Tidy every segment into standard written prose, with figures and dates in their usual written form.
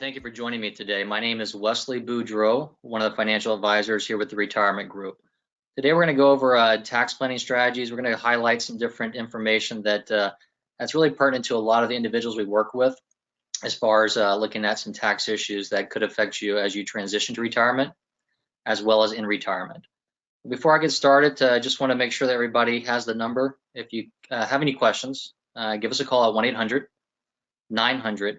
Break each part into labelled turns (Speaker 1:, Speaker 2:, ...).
Speaker 1: Thank you for joining me today. My name is Wesley Boudreau, one of the financial advisors here with the Retirement Group. Today we're going to go over tax planning strategies. We're going to highlight some different information that's really pertinent to a lot of the individuals we work with as far as looking at some tax issues that could affect you as you transition to retirement as well as in retirement. Before I get started, I just want to make sure that everybody has the number. If you have any questions, give us a call at 1-800-900-5867.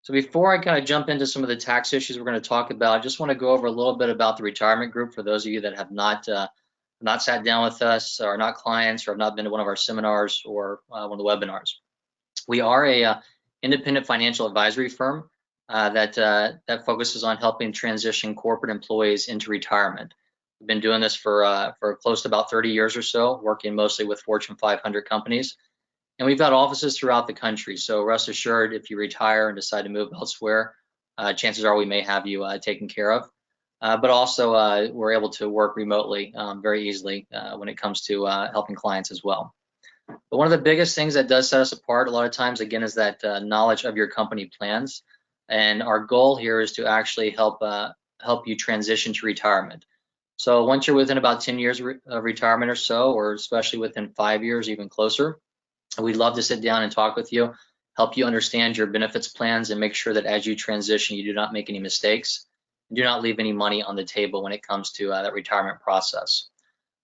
Speaker 1: So before I kind of jump into some of the tax issues we're going to talk about, I just want to go over a little bit about the Retirement Group for those of you that have not sat down with us, or are not clients, or have not been to one of our seminars or one of the webinars. We are a independent financial advisory firm that focuses on helping transition corporate employees into retirement. We've been doing this for close to about 30 years or so, working mostly with Fortune 500 companies. And we've got offices throughout the country. So rest assured, if you retire and decide to move elsewhere, chances are we may have you taken care of. But also, we're able to work remotely very easily when it comes to helping clients as well. But one of the biggest things that does set us apart a lot of times, again, is that knowledge of your company plans. And our goal here is to actually help you transition to retirement. So once you're within about 10 years of retirement or so, or especially within 5 years, even closer, we'd love to sit down and talk with you, help you understand your benefits plans, and make sure that as you transition, you do not make any mistakes, and do not leave any money on the table when it comes to that retirement process.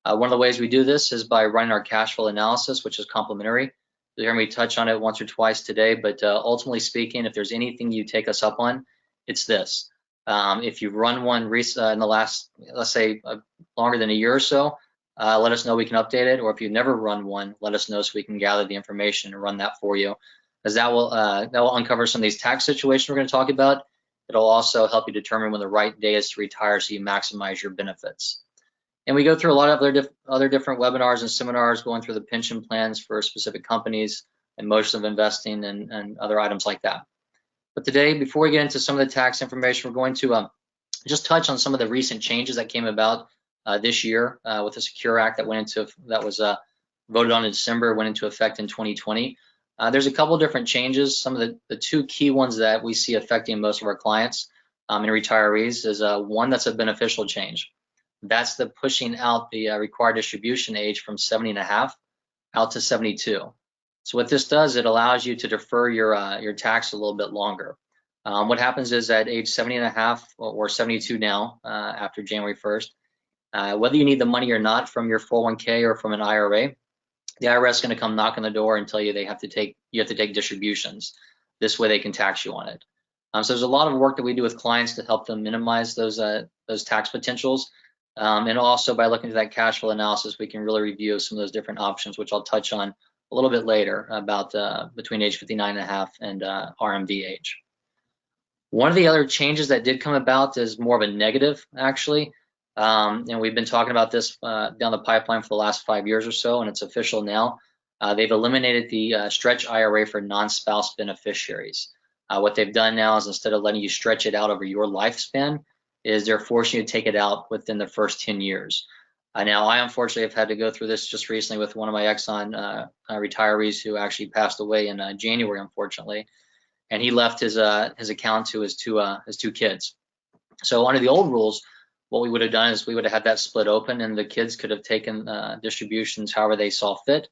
Speaker 1: One of the ways we do this is by running our cash flow analysis, which is complimentary. You'll hear me touch on it once or twice today, but ultimately speaking, if there's anything you take us up on, it's this. If you've run one in the last, let's say, longer than a year or so, let us know, we can update it. Or if you've never run one, let us know so we can gather the information and run that for you, because that will uncover some of these tax situations we're going to talk about. It'll also help you determine when the right day is to retire so you maximize your benefits. And we go through a lot of other different webinars and seminars going through the pension plans for specific companies and motions of investing and other items like that. But today, before we get into some of the tax information, we're going to just touch on some of the recent changes that came about this year with the Secure Act that was voted on in December, went into effect in 2020. There's a couple different changes. Some of the two key ones that we see affecting most of our clients and retirees is one that's a beneficial change. That's the pushing out the required distribution age from 70 and a half out to 72. So what this does, it allows you to defer your tax a little bit longer. What happens is at age 70 and a half or 72 now, after January 1st, whether you need the money or not from your 401k or from an IRA, the IRS is going to come knock on the door and tell you you have to take distributions. This way they can tax you on it. So there's a lot of work that we do with clients to help them minimize those tax potentials. And also by looking at that cash flow analysis, we can really review some of those different options, which I'll touch on a little bit later about between age 59 and a half and RMD age. One of the other changes that did come about is more of a negative, actually. And we've been talking about this down the pipeline for the last 5 years or so, and it's official now. They've eliminated the stretch IRA for non-spouse beneficiaries. What they've done now is, instead of letting you stretch it out over your lifespan, is they're forcing you to take it out within the first 10 years. Now, I unfortunately have had to go through this just recently with one of my Exxon retirees who actually passed away in January, unfortunately, and he left his account to his two kids. So under the old rules, what we would have done is we would have had that split open, and the kids could have taken distributions however they saw fit.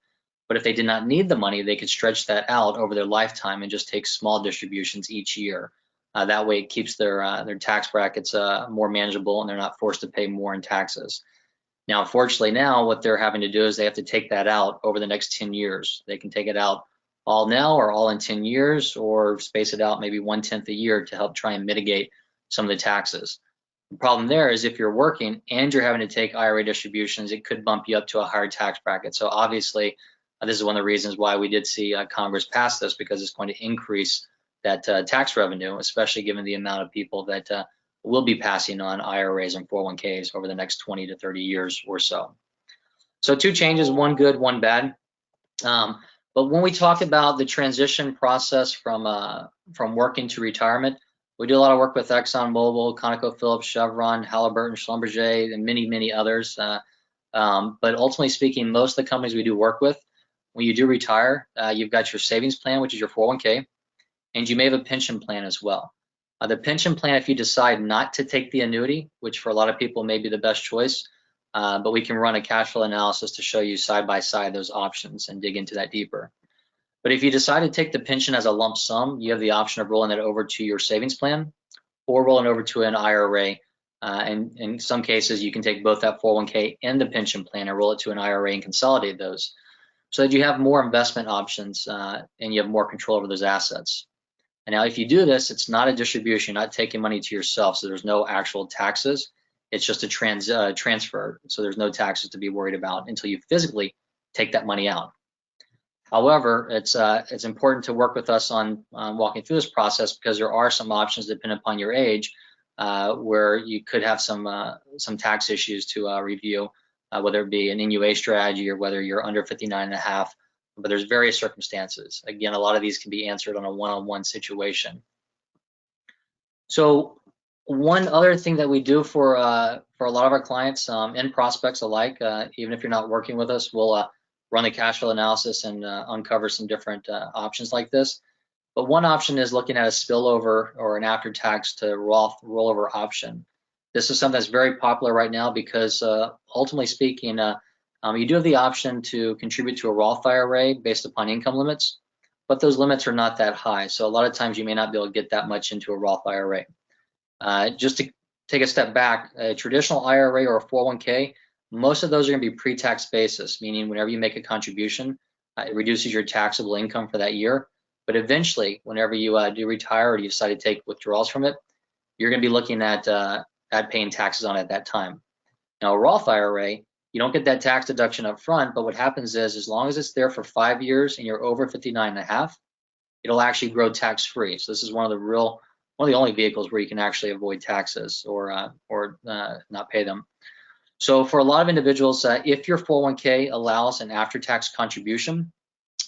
Speaker 1: But if they did not need the money, they could stretch that out over their lifetime and just take small distributions each year. That way it keeps their tax brackets more manageable, and they're not forced to pay more in taxes. Now, unfortunately, now what they're having to do is they have to take that out over the next 10 years. They can take it out all now or all in 10 years, or space it out maybe 1/10 a year to help try and mitigate some of the taxes. The problem there is if you're working and you're having to take IRA distributions, it could bump you up to a higher tax bracket. So obviously, this is one of the reasons why we did see Congress pass this, because it's going to increase that tax revenue, especially given the amount of people that will be passing on IRAs and 401ks over the next 20 to 30 years or so. So two changes, one good, one bad. But when we talk about the transition process from working to retirement, we do a lot of work with ExxonMobil, ConocoPhillips, Chevron, Halliburton, Schlumberger, and many, many others. But ultimately speaking, most of the companies we do work with, when you do retire, you've got your savings plan, which is your 401k, and you may have a pension plan as well. The pension plan, if you decide not to take the annuity, which for a lot of people may be the best choice, but we can run a cash flow analysis to show you side by side those options and dig into that deeper. But if you decide to take the pension as a lump sum, you have the option of rolling it over to your savings plan or rolling over to an IRA. And in some cases, you can take both that 401k and the pension plan and roll it to an IRA and consolidate those so that you have more investment options and you have more control over those assets. And now if you do this, it's not a distribution, you're not taking money to yourself, so there's no actual taxes. It's just a transfer, so there's no taxes to be worried about until you physically take that money out. However, it's important to work with us on walking through this process because there are some options depending upon your age where you could have some tax issues to review, whether it be an NUA strategy or whether you're under 59 and a half. But there's various circumstances. Again, a lot of these can be answered on a one-on-one situation. So one other thing that we do for a lot of our clients and prospects alike, even if you're not working with us, we'll run the cash flow analysis and uncover some different options like this. But one option is looking at a spillover or an after-tax to Roth rollover option. This is something that's very popular right now because ultimately speaking, you do have the option to contribute to a Roth IRA based upon income limits, but those limits are not that high. So a lot of times you may not be able to get that much into a Roth IRA. Just to take a step back, a traditional IRA or a 401k, most of those are going to be pre-tax basis, meaning whenever you make a contribution, it reduces your taxable income for that year. But eventually, whenever you do retire or you decide to take withdrawals from it, you're going to be looking at paying taxes on it at that time. Now, a Roth IRA, you don't get that tax deduction up front, but what happens is as long as it's there for 5 years and you're over 59 and a half, it'll actually grow tax-free. So this is one of the only vehicles where you can actually avoid taxes or not pay them. So for a lot of individuals, if your 401k allows an after-tax contribution,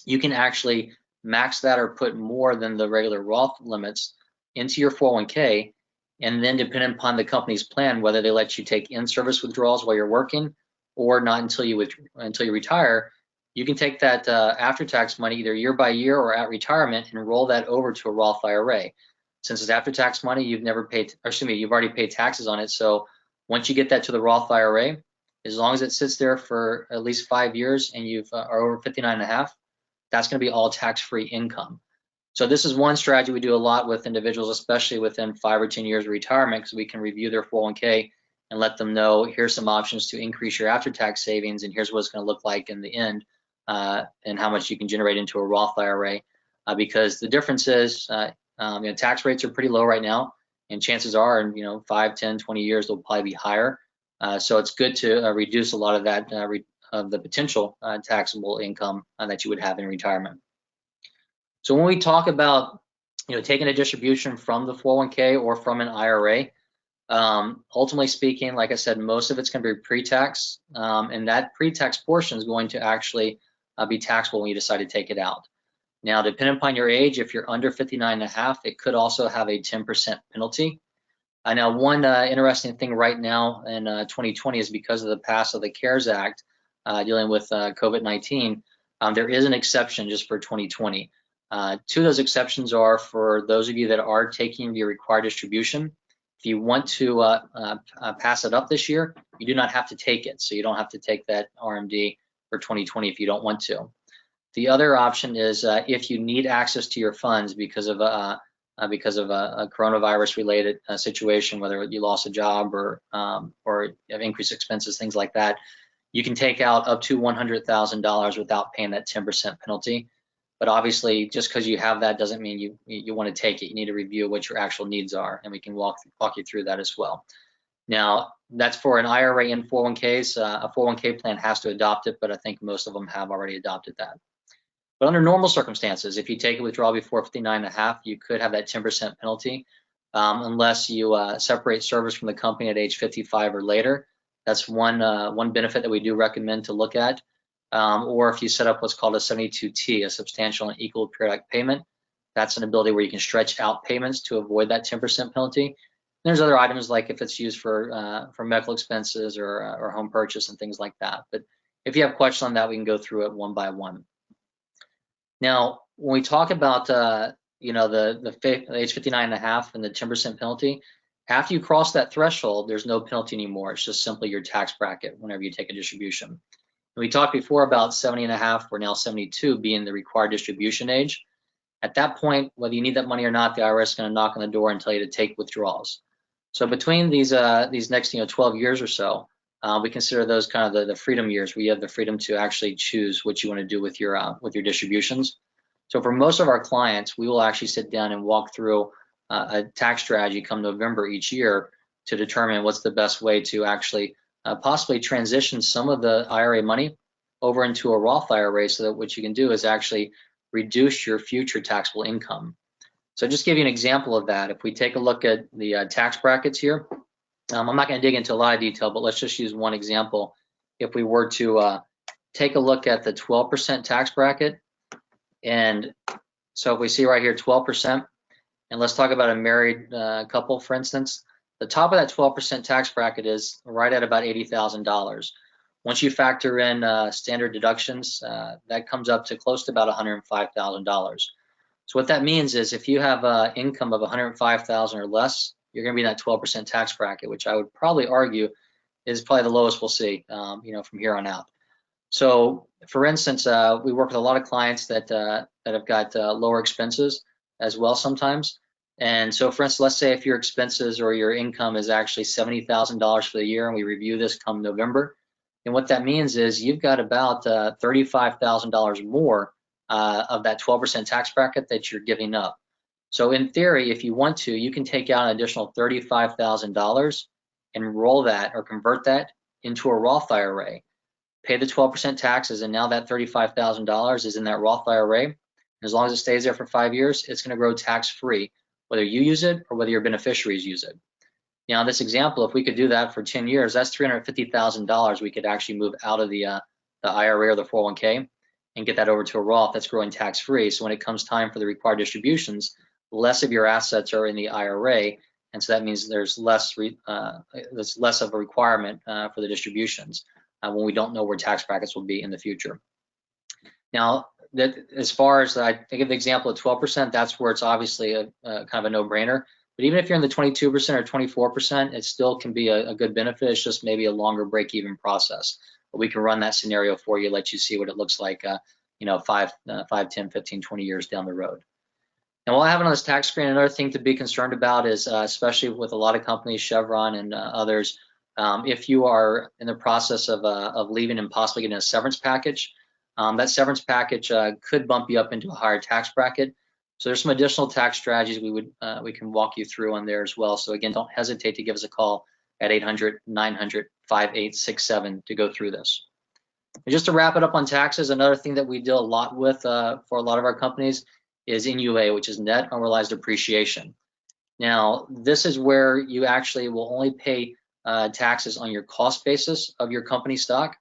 Speaker 1: you can actually max that or put more than the regular Roth limits into your 401k, and then depending upon the company's plan, whether they let you take in-service withdrawals while you're working or not until you retire, you can take that after-tax money either year by year or at retirement and roll that over to a Roth IRA. Since it's after-tax money, you've already paid taxes on it. So once you get that to the Roth IRA, as long as it sits there for at least 5 years and you are over 59 and a half, that's going to be all tax-free income. So this is one strategy we do a lot with individuals, especially within 5 or 10 years of retirement, because we can review their 401k and let them know here's some options to increase your after-tax savings, and here's what it's going to look like in the end, and how much you can generate into a Roth IRA. Because the difference is, tax rates are pretty low right now, and chances are, in 5, 10, 20 years, they'll probably be higher. So it's good to reduce a lot of that of the potential taxable income that you would have in retirement. So when we talk about taking a distribution from the 401k or from an IRA, ultimately speaking, like I said, most of it's going to be pre-tax, and that pre-tax portion is going to actually be taxable when you decide to take it out. Now, depending upon your age, if you're under 59 and a half, it could also have a 10% penalty. Now, one interesting thing right now in 2020 is because of the pass of the CARES Act dealing with COVID-19, there is an exception just for 2020. Two of those exceptions are for those of you that are taking your required distribution. If you want to pass it up this year, you do not have to take it. So you don't have to take that RMD for 2020 if you don't want to. The other option is if you need access to your funds because of a coronavirus-related situation, whether you lost a job or you have increased expenses, things like that, you can take out up to $100,000 without paying that 10% penalty. But obviously, just because you have that doesn't mean you want to take it. You need to review what your actual needs are, and we can walk you through that as well. Now, that's for an IRA and 401ks. A 401k plan has to adopt it, but I think most of them have already adopted that. But under normal circumstances, if you take a withdrawal before 59 and a half, you could have that 10% penalty unless you separate service from the company at age 55 or later. That's one benefit that we do recommend to look at. Or if you set up what's called a 72T, a substantial and equal periodic payment, that's an ability where you can stretch out payments to avoid that 10% penalty. And there's other items like if it's used for medical expenses or home purchase and things like that. But if you have questions on that, we can go through it one by one. Now, when we talk about you know, the age 59 and a half and the 10% penalty, after you cross that threshold, there's no penalty anymore. It's just simply your tax bracket whenever you take a distribution. We talked before about 70 and a half, we're now 72 being the required distribution age. At that point, whether you need that money or not, the IRS is going to knock on the door and tell you to take withdrawals. So between these next 12 years or so, we consider those kind of the freedom years where you have the freedom to actually choose what you want to do with your distributions. So for most of our clients, we will actually sit down and walk through a tax strategy come November each year to determine what's the best way to actually possibly transition some of the IRA money over into a Roth IRA, so that what you can do is actually reduce your future taxable income. So just give you an example of that. If we take a look at the tax brackets here, I'm not going to dig into a lot of detail, but let's just use one example. If we were to take a look at the 12% tax bracket, and so if we see right here 12%, and let's talk about a married couple, for instance, the top of that 12% tax bracket is right at about $80,000. Once you factor in standard deductions, that comes up to close to about $105,000. So what that means is if you have an income of $105,000 or less, you're going to be in that 12% tax bracket, which I would probably argue is probably the lowest we'll see, from here on out. So, for instance, we work with a lot of clients that have got lower expenses as well sometimes. And so, for instance, let's say if your expenses or your income is actually $70,000 for the year, and we review this come November, and what that means is you've got about $35,000 more of that 12% tax bracket that you're giving up. So in theory, if you want to, you can take out an additional $35,000 and roll that or convert that into a Roth IRA, pay the 12% taxes, and now that $35,000 is in that Roth IRA. As long as it stays there for 5 years, it's going to grow tax-free, whether you use it or whether your beneficiaries use it. Now, in this example, if we could do that for 10 years, that's $350,000 we could actually move out of the IRA or the 401k and get that over to a Roth that's growing tax-free. So when it comes time for the required distributions, less of your assets are in the IRA, and so that means there's less of a requirement for the distributions when we don't know where tax brackets will be in the future. Now, as far as I give the example of 12%, that's where it's obviously a kind of a no-brainer. But even if you're in the 22% or 24%, it still can be a good benefit. It's just maybe a longer break-even process. But we can run that scenario for you, let you see what it looks like, 5, 10, 15, 20 years down the road. And while I have it on this tax screen, another thing to be concerned about is, especially with a lot of companies, Chevron and others, if you are in the process of leaving and possibly getting a severance package, that severance package could bump you up into a higher tax bracket. So there's some additional tax strategies we can walk you through on there as well. So again, don't hesitate to give us a call at 800-900-5867 to go through this. And just to wrap it up on taxes, another thing that we deal a lot with for a lot of our companies is NUA, which is net unrealized appreciation. Now, this is where you actually will only pay taxes on your cost basis of your company stock,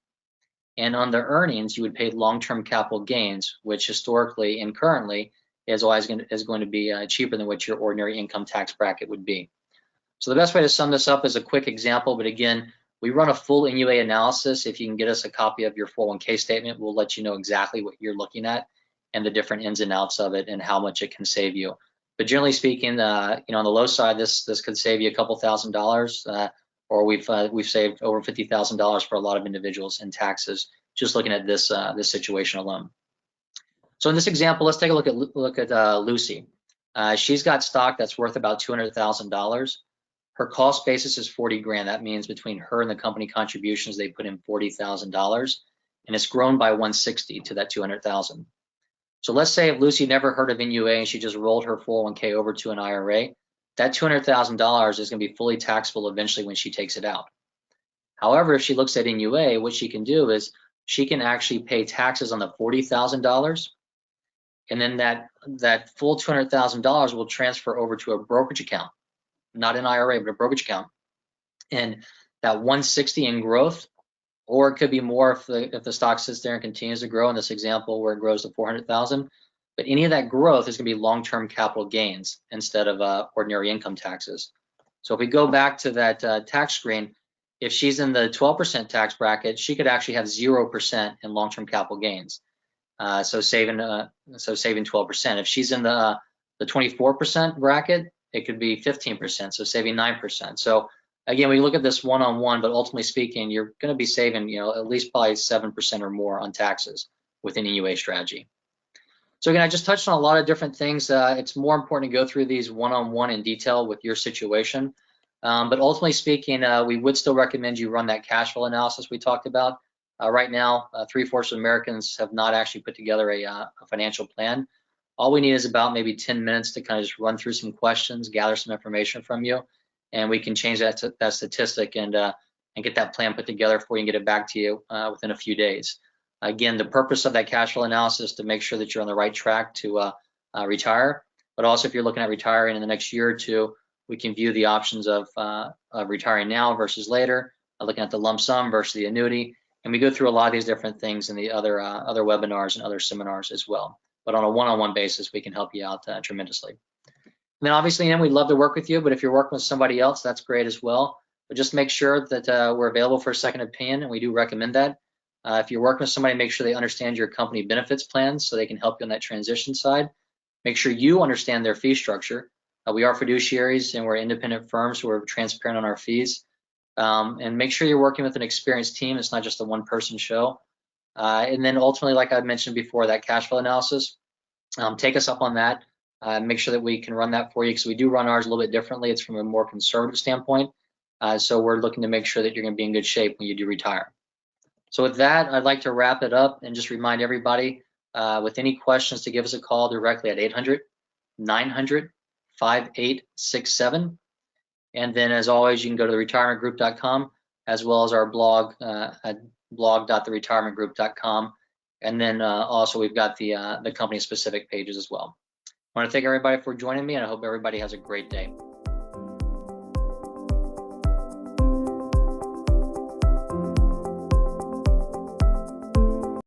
Speaker 1: and on the earnings, you would pay long-term capital gains, which historically and currently is going to be cheaper than what your ordinary income tax bracket would be. So the best way to sum this up is a quick example, but again, we run a full NUA analysis. If you can get us a copy of your 401k statement, we'll let you know exactly what you're looking at and the different ins and outs of it and how much it can save you. But generally speaking, on the low side, this could save you a couple $1,000, or we've saved over $50,000 for a lot of individuals in taxes just looking at this situation alone. So in this example, let's take a look at Lucy. She's got stock that's worth about $200,000. Her cost basis is 40 grand. That means between her and the company contributions, they put in $40,000, and it's grown by 160 to that 200,000. So let's say if Lucy never heard of NUA and she just rolled her 401k over to an IRA, that $200,000 is going to be fully taxable eventually when she takes it out. However, if she looks at NUA, what she can do is she can actually pay taxes on the $40,000, and then that full $200,000 will transfer over to a brokerage account, not an IRA, but a brokerage account. And that 160 in growth, or it could be more if the stock sits there and continues to grow in this example where it grows to 400,000. But any of that growth is going to be long-term capital gains instead of ordinary income taxes. So if we go back to that tax screen, if she's in the 12% tax bracket, she could actually have 0% in long-term capital gains. So saving 12%. If she's in the the 24% bracket, it could be 15%, so saving 9%. So again, we look at this one-on-one, but ultimately speaking, you're going to be saving, at least probably 7% or more on taxes with an EUA strategy. So again, I just touched on a lot of different things. It's more important to go through these one-on-one in detail with your situation. But ultimately speaking, we would still recommend you run that cash flow analysis we talked about. Right now, 3/4 of Americans have not actually put together a financial plan. All we need is about maybe 10 minutes to kind of just run through some questions, gather some information from you, and we can change that statistic and get that plan put together for you and get it back to you within a few days. Again, the purpose of that cash flow analysis is to make sure that you're on the right track to retire, but also if you're looking at retiring in the next year or two, we can view the options of retiring now versus later, looking at the lump sum versus the annuity, and we go through a lot of these different things in the other webinars and other seminars as well. But on a one-on-one basis, we can help you out tremendously. And then obviously, we'd love to work with you, but if you're working with somebody else, that's great as well. But just make sure that we're available for a second opinion, and we do recommend that. If you're working with somebody, make sure they understand your company benefits plans so they can help you on that transition side. Make sure you understand their fee structure. We are fiduciaries and we're independent firms, so we're transparent on our fees. And make sure you're working with an experienced team. It's not just a one-person show. And then ultimately, like I mentioned before, that cash flow analysis, take us up on that. Make sure that we can run that for you because we do run ours a little bit differently. It's from a more conservative standpoint. So we're looking to make sure that you're going to be in good shape when you do retire. So with that, I'd like to wrap it up and just remind everybody with any questions to give us a call directly at 800-900-5867. And then as always, you can go to theretirementgroup.com as well as our blog at blog.theretirementgroup.com. And then also we've got the company specific pages as well. I want to thank everybody for joining me, and I hope everybody has a great day.